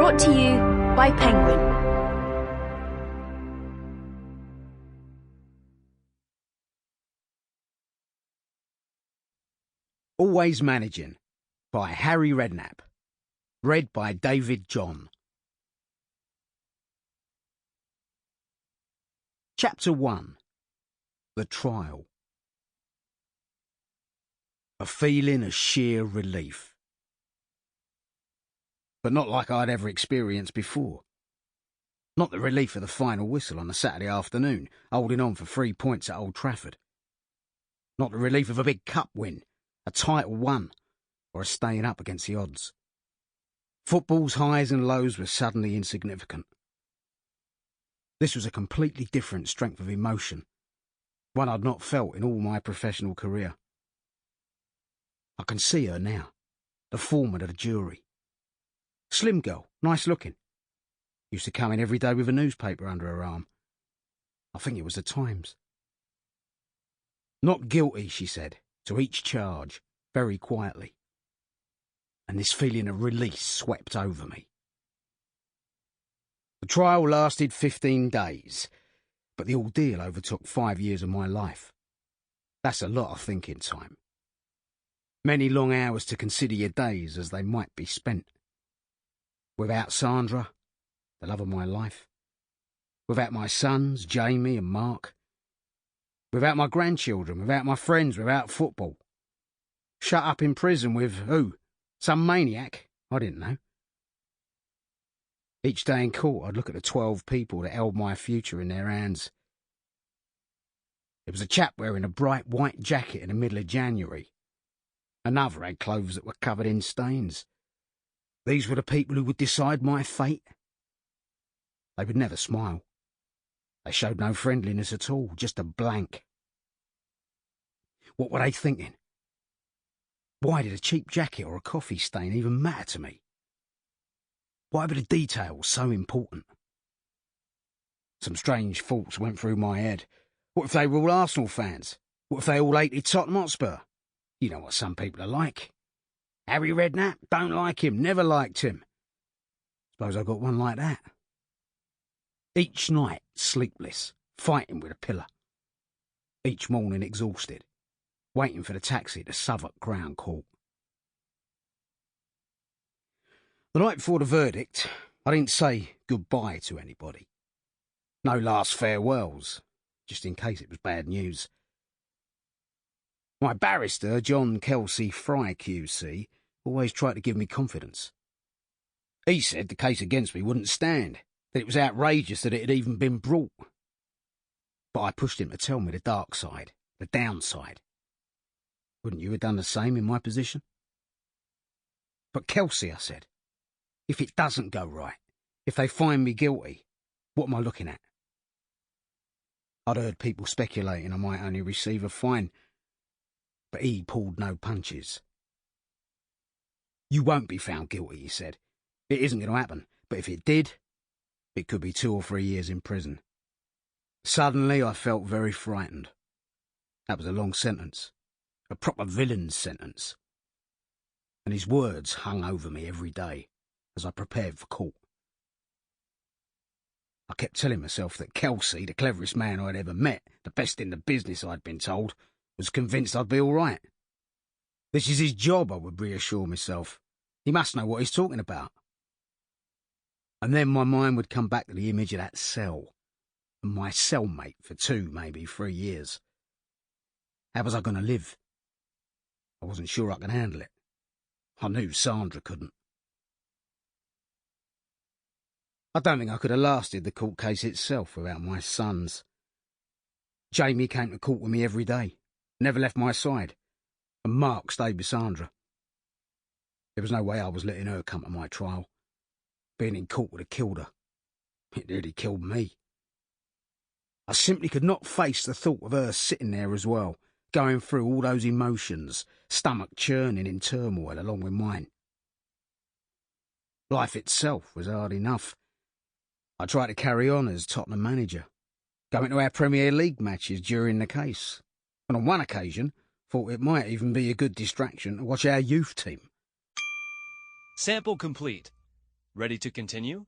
Brought to you by Penguin. Always Managing by Harry Redknapp. Read by David John. Chapter 1. The Trial. A feeling of sheer relief. But not like I'd ever experienced before. Not the relief of the final whistle on a Saturday afternoon, holding on for 3 points at Old Trafford. Not the relief of a big cup win, a title won, or a staying up against the odds. Football's highs and lows were suddenly insignificant. This was a completely different strength of emotion, one I'd not felt in all my professional career. I can see her now, the foreman of the jury. Slim girl, nice looking. Used to come in every day with a newspaper under her arm. I think it was the Times. Not guilty, she said, to each charge, very quietly. And this feeling of release swept over me. The trial lasted 15 days, but the ordeal overtook 5 years of my life. That's a lot of thinking time. Many long hours to consider your days as they might be spent. Without Sandra, the love of my life. Without my sons, Jamie and Mark. Without my grandchildren, without my friends, without football. Shut up in prison with who? Some maniac? I didn't know. Each day in court I'd look at the 12 people that held my future in their hands. There was a chap wearing a bright white jacket in the middle of January. Another had clothes that were covered in stains. These were the people who would decide my fate. They would never smile. They showed no friendliness at all, just a blank. What were they thinking? Why did a cheap jacket or a coffee stain even matter to me? Why were the details so important? Some strange thoughts went through my head. What if they were all Arsenal fans? What if they all hated Tottenham Hotspur? You know what some people are like. Harry Redknapp, don't like him, never liked him. Suppose I got one like that. Each night, sleepless, fighting with a pillar. Each morning, exhausted, waiting for the taxi to Southwark Crown Court. The night before the verdict, I didn't say goodbye to anybody. No last farewells, just in case it was bad news. My barrister, John Kelsey Fry QC, always tried to give me confidence. He said the case against me wouldn't stand, that it was outrageous that it had even been brought. But I pushed him to tell me the dark side, the downside. Wouldn't you have done the same in my position? But Kelsey, I said, if it doesn't go right, if they find me guilty, what am I looking at? I'd heard people speculating I might only receive a fine, but he pulled no punches. You won't be found guilty, he said. It isn't going to happen, but if it did, it could be 2 or 3 years in prison. Suddenly I felt very frightened. That was a long sentence, a proper villain's sentence. And his words hung over me every day as I prepared for court. I kept telling myself that Kelsey, the cleverest man I'd ever met, the best in the business I'd been told, was convinced I'd be all right. This is his job, I would reassure myself. He must know what he's talking about. And then my mind would come back to the image of that cell, and my cellmate for 2, maybe 3 years. How was I going to live? I wasn't sure I could handle it. I knew Sandra couldn't. I don't think I could have lasted the court case itself without my sons. Jamie came to court with me every day, never left my side, and Mark stayed with Sandra. There was no way I was letting her come to my trial. Being in court would have killed her. It nearly killed me. I simply could not face the thought of her sitting there as well, going through all those emotions, stomach churning in turmoil along with mine. Life itself was hard enough. I tried to carry on as Tottenham manager, going to our Premier League matches during the case, and on one occasion thought it might even be a good distraction to watch our youth team. Sample complete. Ready to continue?